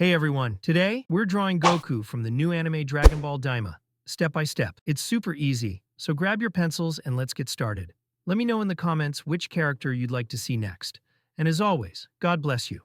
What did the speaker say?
Hey everyone, today we're drawing Goku from the new anime Dragon Ball DAIMA, step by step. It's super easy, so grab your pencils and let's get started. Let me know in the comments which character you'd like to see next. And as always, God bless you.